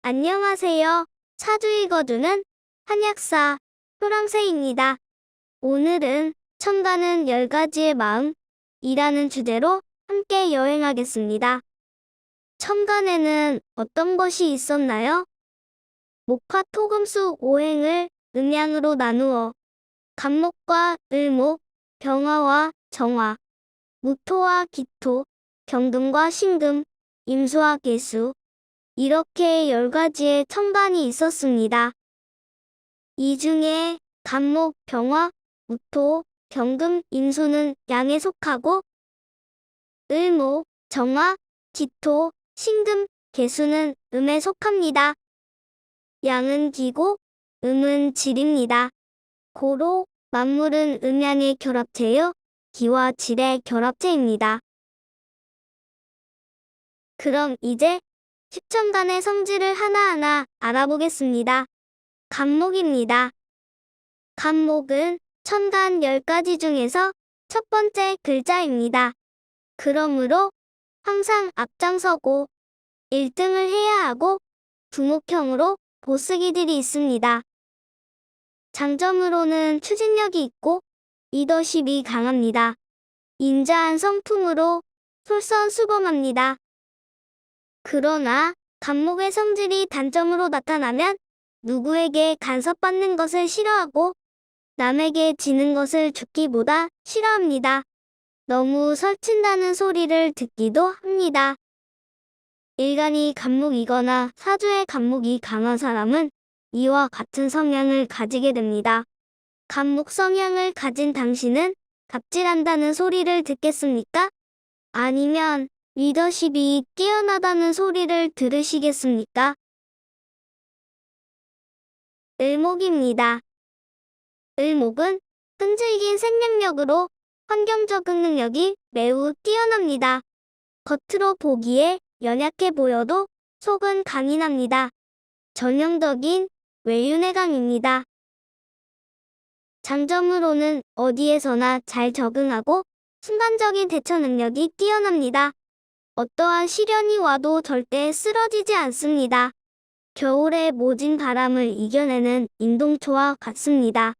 안녕하세요. 사주 읽어주는 한약사 효랑새입니다. 오늘은 천간은 10가지의 마음이라는 주제로 함께 여행하겠습니다. 천간에는 어떤 것이 있었나요? 목화 토금수 오행을 음양으로 나누어 간목과 을목, 병화와 정화, 무토와 기토, 경금과 신금, 임수와 계수, 이렇게 10가지의 천간이 있었습니다. 이 중에 간목, 병화, 무토, 경금, 임수는 양에 속하고 을목, 정화, 기토, 신금, 계수는 음에 속합니다. 양은 기고 음은 질입니다. 고로 만물은 음양의 결합체요, 기와 질의 결합체입니다. 그럼 이제 십천간의 성질을 하나하나 알아보겠습니다. 간목입니다. 간목은 천간 10가지 중에서 첫 번째 글자입니다. 그러므로 항상 앞장서고 1등을 해야 하고 두목형으로 보스기들이 있습니다. 장점으로는 추진력이 있고 리더십이 강합니다. 인자한 성품으로 솔선수범합니다. 그러나 간목의 성질이 단점으로 나타나면 누구에게 간섭받는 것을 싫어하고 남에게 지는 것을 죽기보다 싫어합니다. 너무 설친다는 소리를 듣기도 합니다. 일간이 간목이거나 사주의 간목이 강한 사람은 이와 같은 성향을 가지게 됩니다. 간목 성향을 가진 당신은 갑질한다는 소리를 듣겠습니까? 아니면 리더십이 뛰어나다는 소리를 들으시겠습니까? 을목입니다. 을목은 끈질긴 생명력으로 환경 적응 능력이 매우 뛰어납니다. 겉으로 보기에 연약해 보여도 속은 강인합니다. 전형적인 외윤의 강입니다. 장점으로는 어디에서나 잘 적응하고 순간적인 대처 능력이 뛰어납니다. 어떠한 시련이 와도 절대 쓰러지지 않습니다. 겨울의 모진 바람을 이겨내는 인동초와 같습니다.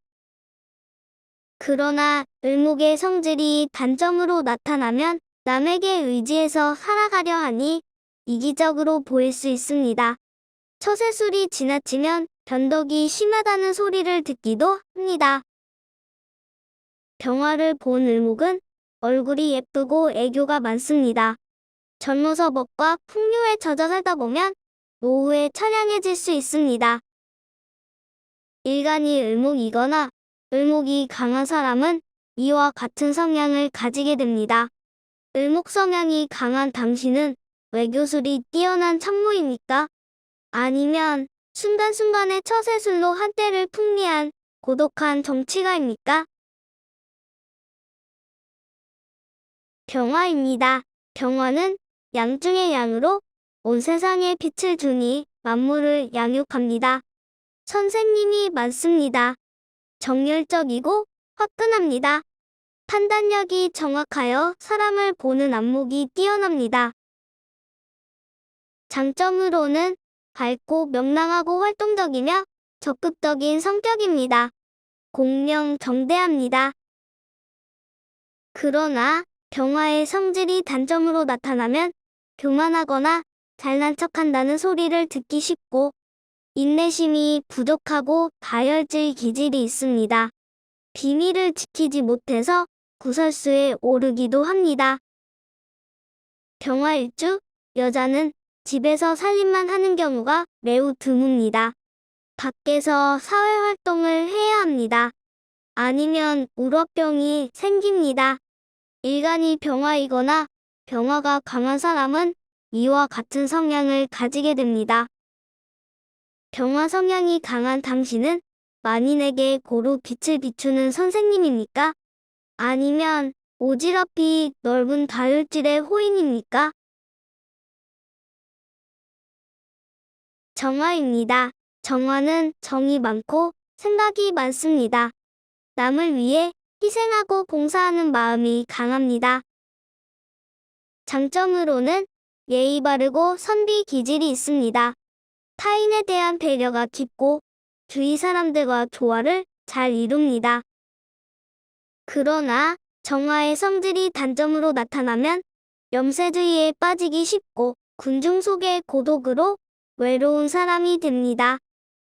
그러나 을목의 성질이 단점으로 나타나면 남에게 의지해서 살아가려 하니 이기적으로 보일 수 있습니다. 처세술이 지나치면 변덕이 심하다는 소리를 듣기도 합니다. 병화를 본 을목은 얼굴이 예쁘고 애교가 많습니다. 젊어서 먹과 풍류에 젖어 살다 보면 노후에 처량해질 수 있습니다. 일간이 을목이거나 을목이 강한 사람은 이와 같은 성향을 가지게 됩니다. 을목 성향이 강한 당신은 외교술이 뛰어난 참모입니까? 아니면 순간순간의 처세술로 한때를 풍미한 고독한 정치가입니까? 병화입니다. 병화는 양 중의 양으로 온 세상에 빛을 주니 만물을 양육합니다. 선생님이 많습니다. 정열적이고 화끈합니다. 판단력이 정확하여 사람을 보는 안목이 뛰어납니다. 장점으로는 밝고 명랑하고 활동적이며 적극적인 성격입니다. 공명정대합니다. 그러나 병화의 성질이 단점으로 나타나면 교만하거나 잘난 척한다는 소리를 듣기 쉽고 인내심이 부족하고 다혈질 기질이 있습니다. 비밀을 지키지 못해서 구설수에 오르기도 합니다. 병화일주, 여자는 집에서 살림만 하는 경우가 매우 드뭅니다. 밖에서 사회활동을 해야 합니다. 아니면 울어병이 생깁니다. 일간이 병화이거나 병화가 강한 사람은 이와 같은 성향을 가지게 됩니다. 병화 성향이 강한 당신은 만인에게 고루 빛을 비추는 선생님입니까? 아니면 오지랖이 넓은 다혈질의 호인입니까? 정화입니다. 정화는 정이 많고 생각이 많습니다. 남을 위해 희생하고 봉사하는 마음이 강합니다. 장점으로는 예의 바르고 선비 기질이 있습니다. 타인에 대한 배려가 깊고 주위 사람들과 조화를 잘 이룹니다. 그러나 정화의 성질이 단점으로 나타나면 염세주의에 빠지기 쉽고 군중 속의 고독으로 외로운 사람이 됩니다.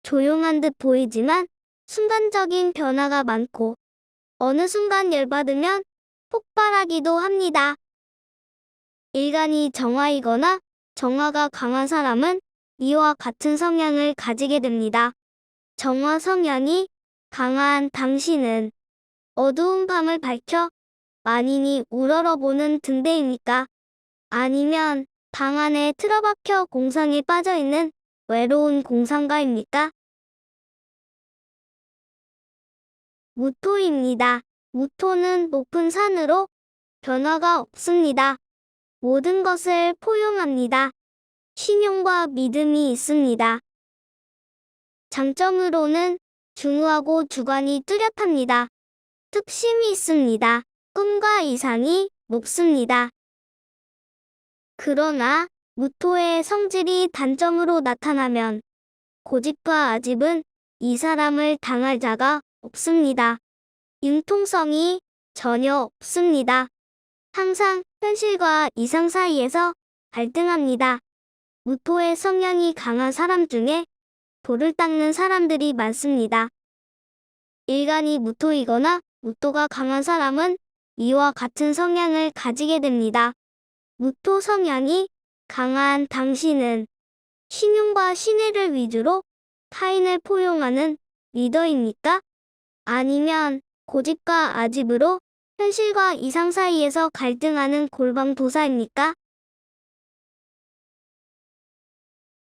조용한 듯 보이지만 순간적인 변화가 많고 어느 순간 열받으면 폭발하기도 합니다. 일간이 정화이거나 정화가 강한 사람은 이와 같은 성향을 가지게 됩니다. 정화 성향이 강한 당신은 어두운 밤을 밝혀 만인이 우러러보는 등대입니까? 아니면 방 안에 틀어박혀 공상에 빠져있는 외로운 공상가입니까? 무토입니다. 무토는 높은 산으로 변화가 없습니다. 모든 것을 포용합니다. 신용과 믿음이 있습니다. 장점으로는 중후하고 주관이 뚜렷합니다. 특심이 있습니다. 꿈과 이상이 높습니다. 그러나 무토의 성질이 단점으로 나타나면 고집과 아집은 이 사람을 당할 자가 없습니다. 융통성이 전혀 없습니다. 항상 현실과 이상 사이에서 갈등합니다. 무토의 성향이 강한 사람 중에 돌을 닦는 사람들이 많습니다. 일간이 무토이거나 무토가 강한 사람은 이와 같은 성향을 가지게 됩니다. 무토 성향이 강한 당신은 신용과 신의를 위주로 타인을 포용하는 리더입니까? 아니면 고집과 아집으로 현실과 이상 사이에서 갈등하는 골방도사입니까?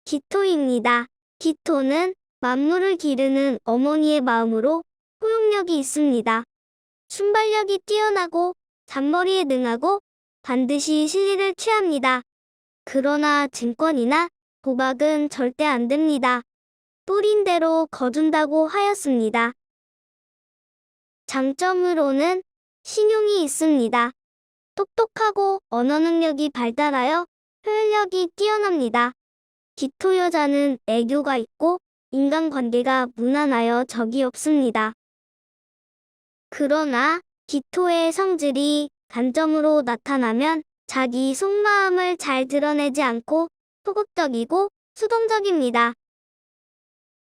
기토입니다. 기토는 만물을 기르는 어머니의 마음으로 포용력이 있습니다. 순발력이 뛰어나고 잔머리에 능하고 반드시 실리를 취합니다. 그러나 증권이나 도박은 절대 안 됩니다. 뿌린 대로 거둔다고 하였습니다. 장점으로는 신용이 있습니다. 똑똑하고 언어 능력이 발달하여 표현력이 뛰어납니다. 기토 여자는 애교가 있고 인간관계가 무난하여 적이 없습니다. 그러나 기토의 성질이 단점으로 나타나면 자기 속마음을 잘 드러내지 않고 소극적이고 수동적입니다.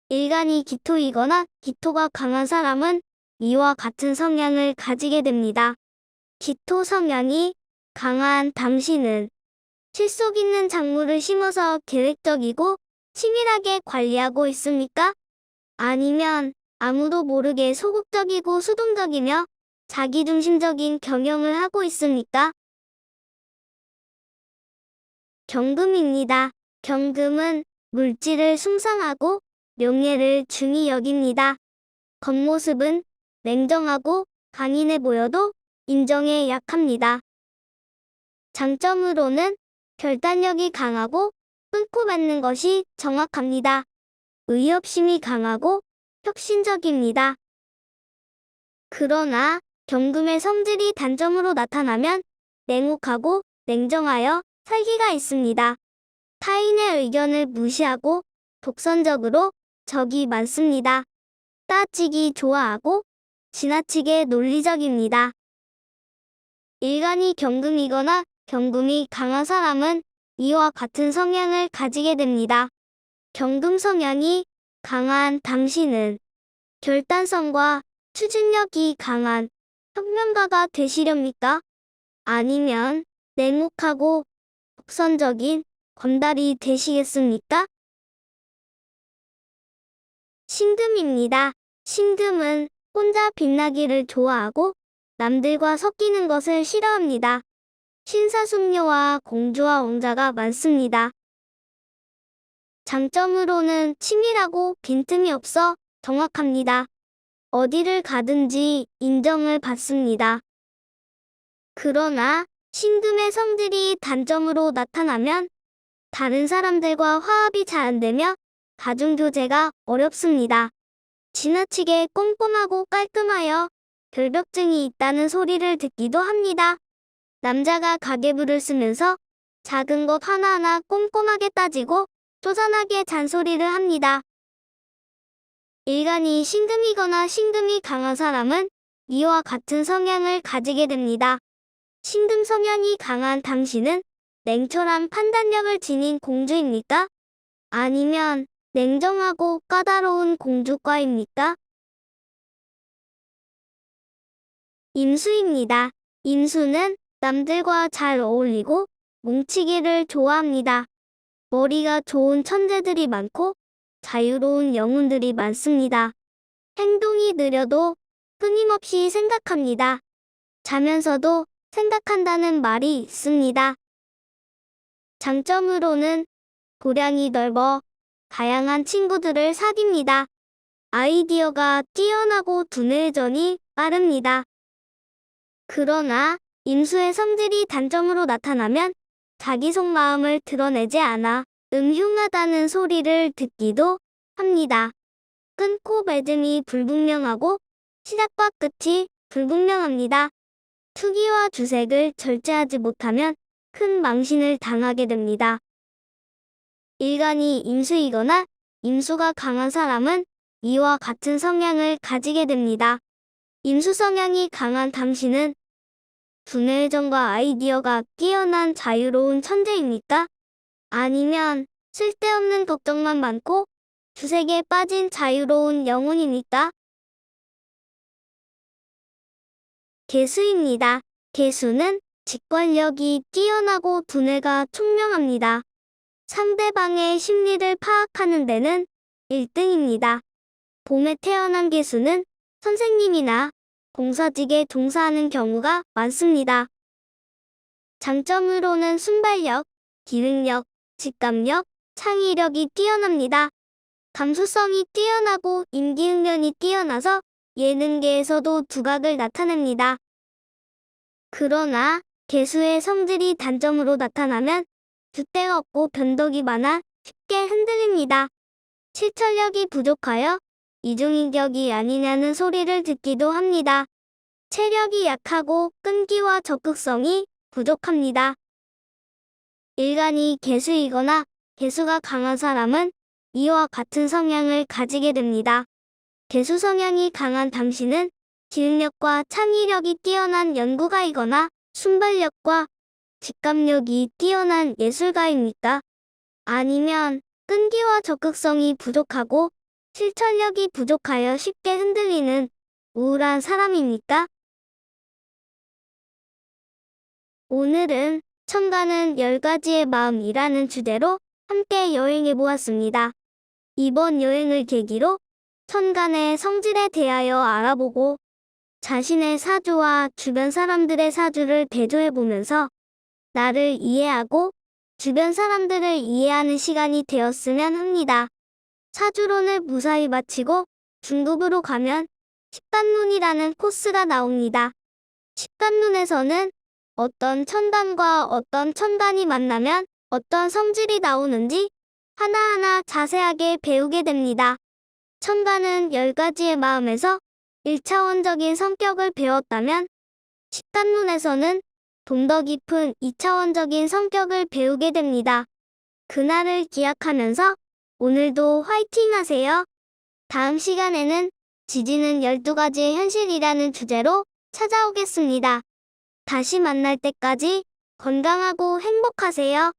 일간이 기토이거나 기토가 강한 사람은 이와 같은 성향을 가지게 됩니다. 기토 성향이 강한 당신은 실속 있는 작물을 심어서 계획적이고 치밀하게 관리하고 있습니까? 아니면 아무도 모르게 소극적이고 수동적이며 자기중심적인 경영을 하고 있습니까? 경금입니다. 경금은 물질을 숭상하고 명예를 중히 여깁니다. 겉모습은 냉정하고 강인해 보여도 인정에 약합니다. 장점으로는 결단력이 강하고 끊고 받는 것이 정확합니다. 의협심이 강하고 혁신적입니다. 그러나 경금의 성질이 단점으로 나타나면 냉혹하고 냉정하여 살기가 있습니다. 타인의 의견을 무시하고 독선적으로 적이 많습니다. 따지기 좋아하고 지나치게 논리적입니다. 일간이 경금이거나 경금이 강한 사람은 이와 같은 성향을 가지게 됩니다. 경금 성향이 강한 당신은 결단성과 추진력이 강한 혁명가가 되시렵니까? 아니면 냉혹하고 독선적인 건달이 되시겠습니까? 신금입니다. 신금은 혼자 빛나기를 좋아하고 남들과 섞이는 것을 싫어합니다. 신사숙녀와 공주와 왕자가 많습니다. 장점으로는 치밀하고 빈틈이 없어 정확합니다. 어디를 가든지 인정을 받습니다. 그러나 신금의 성질이 단점으로 나타나면 다른 사람들과 화합이 잘 안되며 가중교제가 어렵습니다. 지나치게 꼼꼼하고 깔끔하여 결벽증이 있다는 소리를 듣기도 합니다. 남자가 가계부를 쓰면서 작은 것 하나하나 꼼꼼하게 따지고 쪼잔하게 잔소리를 합니다. 일간이 신금이거나 신금이 강한 사람은 이와 같은 성향을 가지게 됩니다. 신금 성향이 강한 당신은 냉철한 판단력을 지닌 공주입니까? 아니면 냉정하고 까다로운 공주과입니까? 임수입니다. 임수는 남들과 잘 어울리고 뭉치기를 좋아합니다. 머리가 좋은 천재들이 많고 자유로운 영혼들이 많습니다. 행동이 느려도 끊임없이 생각합니다. 자면서도 생각한다는 말이 있습니다. 장점으로는 고량이 넓어 다양한 친구들을 사귀입니다. 아이디어가 뛰어나고 두뇌전이 빠릅니다. 그러나 임수의 성질이 단점으로 나타나면 자기 속마음을 드러내지 않아 음흉하다는 소리를 듣기도 합니다. 끊고 맺음이 불분명하고 시작과 끝이 불분명합니다. 투기와 주색을 절제하지 못하면 큰 망신을 당하게 됩니다. 일간이 임수이거나 임수가 강한 사람은 이와 같은 성향을 가지게 됩니다. 임수 성향이 강한 당신은 두뇌전과 아이디어가 뛰어난 자유로운 천재입니까? 아니면 쓸데없는 걱정만 많고 주색에 빠진 자유로운 영혼입니까? 개수입니다. 개수는 직관력이 뛰어나고 두뇌가 총명합니다. 상대방의 심리를 파악하는 데는 1등입니다. 봄에 태어난 개수는 선생님이나 공사직에 종사하는 경우가 많습니다. 장점으로는 순발력, 기획력, 직감력, 창의력이 뛰어납니다. 감수성이 뛰어나고 임기응변이 뛰어나서 예능계에서도 두각을 나타냅니다. 그러나 개수의 성질이 단점으로 나타나면 줏대가 없고 변덕이 많아 쉽게 흔들립니다. 실천력이 부족하여 이중인격이 아니냐는 소리를 듣기도 합니다. 체력이 약하고 끈기와 적극성이 부족합니다. 일간이 개수이거나 개수가 강한 사람은 이와 같은 성향을 가지게 됩니다. 개수 성향이 강한 당신은 기획력과 창의력이 뛰어난 연구가이거나 순발력과 직감력이 뛰어난 예술가입니까? 아니면 끈기와 적극성이 부족하고 실천력이 부족하여 쉽게 흔들리는 우울한 사람입니까? 오늘은 천가는 10가지의 마음이라는 주제로 함께 여행해 보았습니다. 이번 여행을 계기로 천간의 성질에 대하여 알아보고 자신의 사주와 주변 사람들의 사주를 대조해 보면서 나를 이해하고 주변 사람들을 이해하는 시간이 되었으면 합니다. 사주론을 무사히 마치고 중급으로 가면 십간론이라는 코스가 나옵니다. 십간론에서는 어떤 천간과 어떤 천간이 만나면 어떤 성질이 나오는지 하나하나 자세하게 배우게 됩니다. 천간은 10가지의 마음에서 1차원적인 성격을 배웠다면 십간론에서는 좀 더 깊은 2차원적인 성격을 배우게 됩니다. 그날을 기약하면서 오늘도 화이팅 하세요. 다음 시간에는 지지는 12가지의 현실이라는 주제로 찾아오겠습니다. 다시 만날 때까지 건강하고 행복하세요.